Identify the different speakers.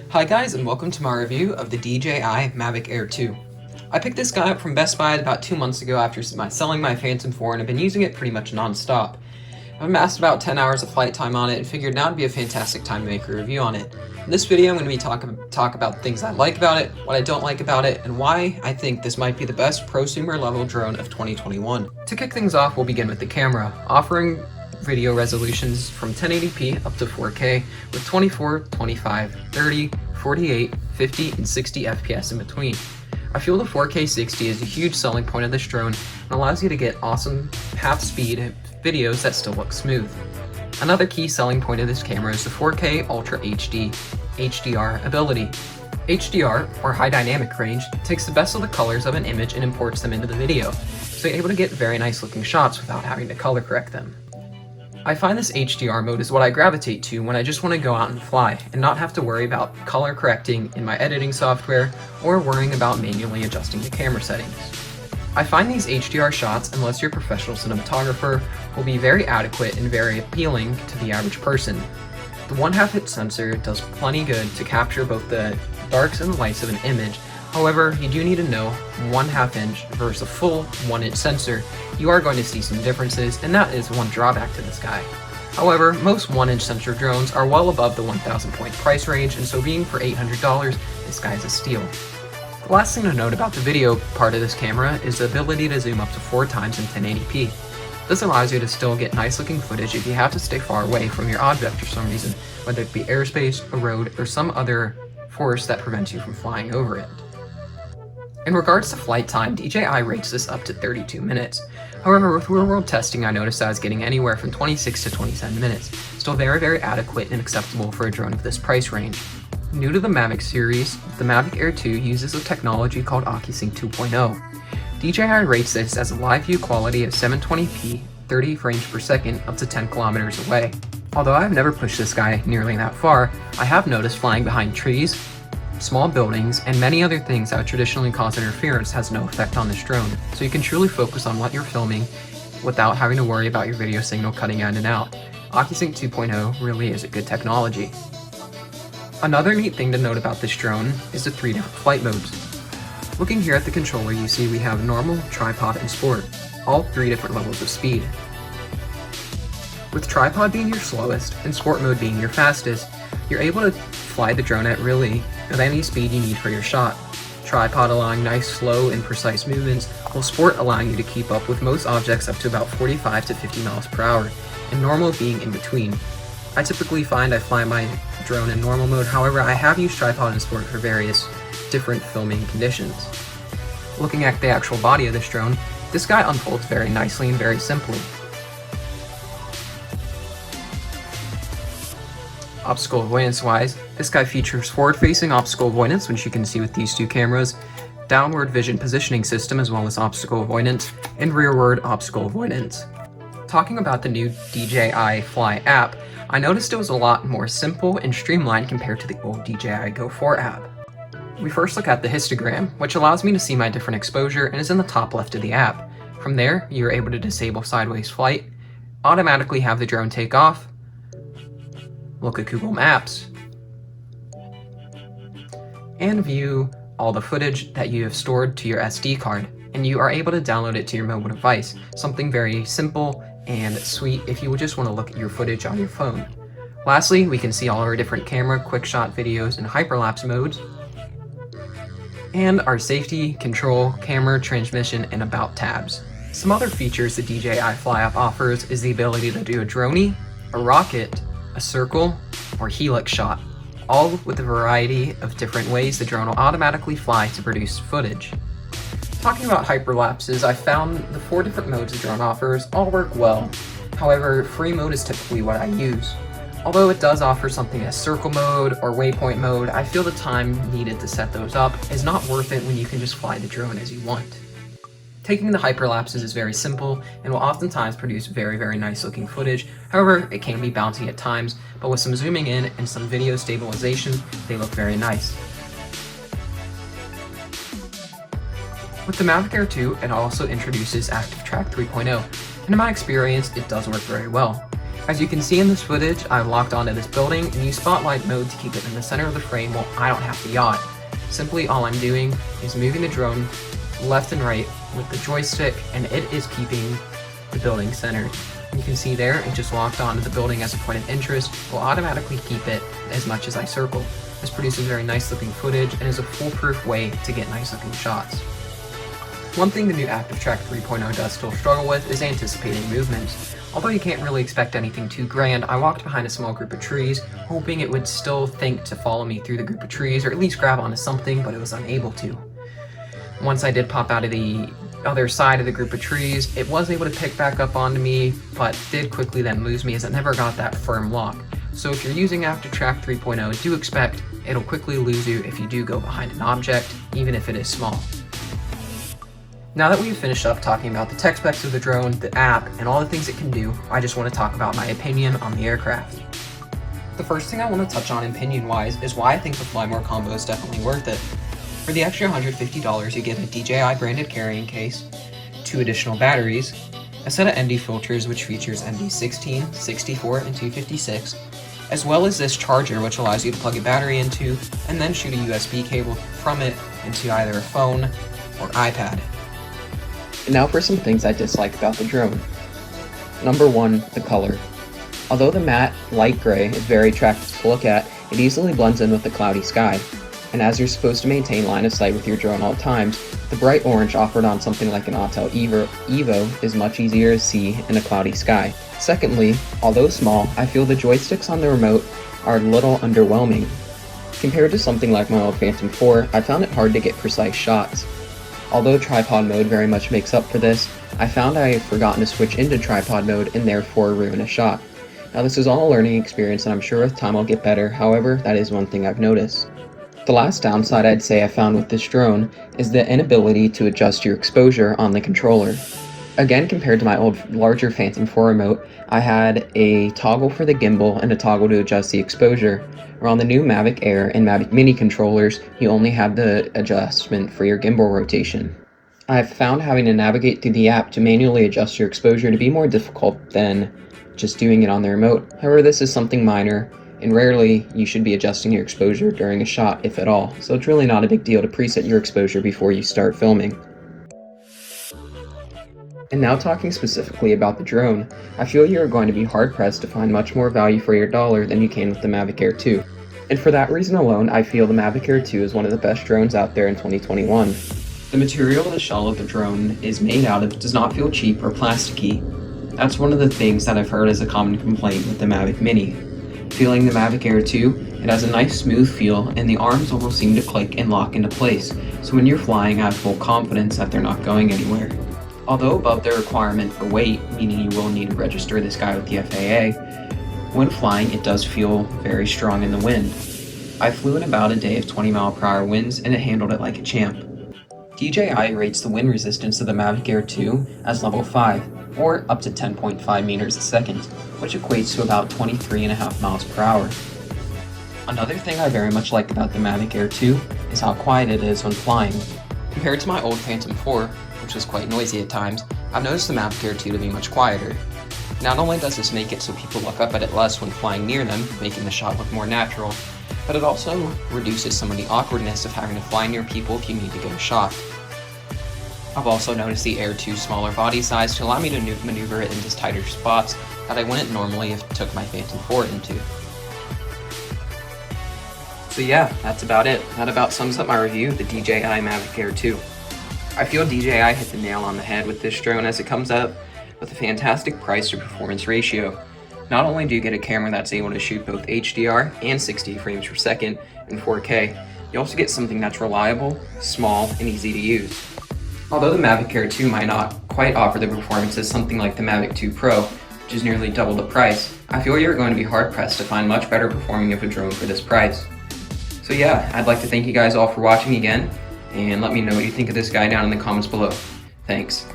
Speaker 1: Hi guys, and welcome to my review of the DJI Mavic Air 2. I picked this guy up from Best Buy about 2 months ago after selling my Phantom 4 and have been using it pretty much non-stop. I've amassed about 10 hours of flight time on it and figured now would be a fantastic time to make a review on it. In this video I'm going to be talk about things I like about it, what I don't like about it, and why I think this might be the best prosumer level drone of 2021. To kick things off, we'll begin with the camera, offering video resolutions from 1080p up to 4K with 24, 25, 30, 48, 50, and 60 FPS in between. I feel the 4K 60 is a huge selling point of this drone and allows you to get awesome half-speed videos that still look smooth. Another key selling point of this camera is the 4K Ultra HD HDR ability. HDR, or High Dynamic Range, takes the best of the colors of an image and imports them into the video, so you're able to get very nice looking shots without having to color correct them. I find this HDR mode is what I gravitate to when I just want to go out and fly and not have to worry about color correcting in my editing software or worrying about manually adjusting the camera settings. I find these HDR shots, unless you're a professional cinematographer, will be very adequate and very appealing to the average person. The 1/2 inch sensor does plenty good to capture both the darks and the lights of an image. However, you do need to know 1/2 inch versus a full 1 inch sensor. You are going to see some differences, and that is one drawback to this guy. However, most 1 inch sensor drones are well above the 1,000 point price range, and so being for $800, this guy is a steal. The last thing to note about the video part of this camera is the ability to zoom up to 4 times in 1080p. This allows you to still get nice looking footage if you have to stay far away from your object for some reason, whether it be airspace, a road, or some other force that prevents you from flying over it. In regards to flight time, DJI rates this up to 32 minutes. However, with real-world testing, I noticed I was getting anywhere from 26 to 27 minutes. Still very adequate and acceptable for a drone of this price range. New to the Mavic series, the Mavic Air 2 uses a technology called Ocusync 2.0. DJI rates this as a live view quality of 720p, 30 frames per second, up to 10 kilometers away. Although I've never pushed this guy nearly that far, I have noticed flying behind trees, small buildings, and many other things that would traditionally cause interference has no effect on this drone, so you can truly focus on what you're filming without having to worry about your video signal cutting in and out. Ocusync 2.0 really is a good technology. Another neat thing to note about this drone is the 3 different flight modes. Looking here at the controller, you see we have normal, tripod, and sport, all 3 different levels of speed. With tripod being your slowest and sport mode being your fastest, you're able to fly the drone at any speed you need for your shot. Tripod allowing nice, slow, and precise movements, while sport allowing you to keep up with most objects up to about 45 to 50 miles per hour, and normal being in between. I typically find I fly my drone in normal mode, however I have used tripod and sport for various different filming conditions. Looking at the actual body of this drone, this guy unfolds very nicely and very simply. Obstacle avoidance wise, this guy features forward-facing obstacle avoidance, which you can see with these 2 cameras, downward vision positioning system as well as obstacle avoidance, and rearward obstacle avoidance. Talking about the new DJI Fly App, I noticed it was a lot more simple and streamlined compared to the old DJI Go 4 app. We first look at the histogram, which allows me to see my different exposure and is in the top left of the app. From there, you're able to disable sideways flight, automatically have the drone take off, look at Google Maps, and view all the footage that you have stored to your SD card, and you are able to download it to your mobile device. Something very simple and sweet if you just want to look at your footage on your phone. Lastly, we can see all our different camera, quick shot videos, and hyperlapse modes, and our safety, control, camera, transmission, and about tabs. Some other features the DJI Fly App offers is the ability to do a droney, a rocket, a circle, or helix shot, all with a variety of different ways the drone will automatically fly to produce footage. Talking about hyperlapses, I found the 4 different modes the drone offers all work well. However, free mode is typically what I use. Although it does offer something as circle mode or waypoint mode, I feel the time needed to set those up is not worth it when you can just fly the drone as you want. Taking the hyperlapses is very simple and will oftentimes produce very nice looking footage. However, it can be bouncy at times, but with some zooming in and some video stabilization, they look very nice. With the Mavic Air 2, it also introduces Active Track 3.0, and in my experience, it does work very well. As you can see in this footage, I've locked onto this building and use spotlight mode to keep it in the center of the frame while I don't have to yaw it. Simply all I'm doing is moving the drone left and right with the joystick, and it is keeping the building centered. You can see there, it just locked onto the building as a point of interest. Will automatically keep it as much as I circle. This produces very nice looking footage and is a foolproof way to get nice looking shots. One thing the new Active Track 3.0 does still struggle with is anticipating movements. Although you can't really expect anything too grand, I walked behind a small group of trees, hoping it would still think to follow me through the group of trees or at least grab onto something, but it was unable to. Once I did pop out of the other side of the group of trees, it was able to pick back up onto me, but did quickly then lose me as it never got that firm lock. So if you're using Active Track 3.0, do expect it'll quickly lose you if you do go behind an object, even if it is small. Now that we've finished up talking about the tech specs of the drone, the app, and all the things it can do, I just want to talk about my opinion on the aircraft. The first thing I want to touch on opinion-wise is why I think the Fly More combo is definitely worth it. For the extra $150, you get a DJI branded carrying case, 2 additional batteries, a set of ND filters which features ND 16, 64, and 256, as well as this charger which allows you to plug a battery into and then shoot a USB cable from it into either a phone or iPad. And now for some things I dislike about the drone. Number 1, the color. Although the matte light gray is very attractive to look at, it easily blends in with the cloudy sky. And as you're supposed to maintain line of sight with your drone all times, the bright orange offered on something like an Autel Evo is much easier to see in a cloudy sky. Secondly, although small, I feel the joysticks on the remote are a little underwhelming. Compared to something like my old Phantom 4, I found it hard to get precise shots. Although tripod mode very much makes up for this, I found I had forgotten to switch into tripod mode and therefore ruin a shot. Now this is all a learning experience and I'm sure with time I'll get better, however, that is one thing I've noticed. The last downside I'd say I found with this drone is the inability to adjust your exposure on the controller. Again, compared to my old larger Phantom 4 remote, I had a toggle for the gimbal and a toggle to adjust the exposure. Where on the new Mavic Air and Mavic Mini controllers, you only have the adjustment for your gimbal rotation. I've found having to navigate through the app to manually adjust your exposure to be more difficult than just doing it on the remote. However, this is something minor, and rarely you should be adjusting your exposure during a shot, if at all, so it's really not a big deal to preset your exposure before you start filming. And now talking specifically about the drone, I feel you are going to be hard-pressed to find much more value for your dollar than you can with the Mavic Air 2. And for that reason alone, I feel the Mavic Air 2 is one of the best drones out there in 2021. The material the shell of the drone is made out of does not feel cheap or plasticky. That's one of the things that I've heard as a common complaint with the Mavic Mini. Feeling the Mavic Air 2, it has a nice smooth feel and the arms almost seem to click and lock into place, so when you're flying I have full confidence that they're not going anywhere. Although above their requirement for weight, meaning you will need to register this guy with the FAA, when flying it does feel very strong in the wind. I flew in about a day of 20-mile-per-hour winds and it handled it like a champ. DJI rates the wind resistance of the Mavic Air 2 as level 5, or up to 10.5 meters a second, which equates to about 23.5 miles per hour. Another thing I very much like about the Mavic Air 2 is how quiet it is when flying. Compared to my old Phantom 4, which was quite noisy at times, I've noticed the Mavic Air 2 to be much quieter. Not only does this make it so people look up at it less when flying near them, making the shot look more natural, but it also reduces some of the awkwardness of having to fly near people if you need to get a shot. I've also noticed the Air 2's smaller body size to allow me to maneuver it into tighter spots that I wouldn't normally if I took my Phantom 4 into. So yeah, that's about it. That about sums up my review of the DJI Mavic Air 2. I feel DJI hit the nail on the head with this drone as it comes up with a fantastic price to performance ratio. Not only do you get a camera that's able to shoot both HDR and 60 frames per second in 4K, you also get something that's reliable, small, and easy to use. Although the Mavic Air 2 might not quite offer the performance as something like the Mavic 2 Pro, which is nearly double the price, I feel you're going to be hard-pressed to find much better performing of a drone for this price. So yeah, I'd like to thank you guys all for watching again, and let me know what you think of this guy down in the comments below. Thanks.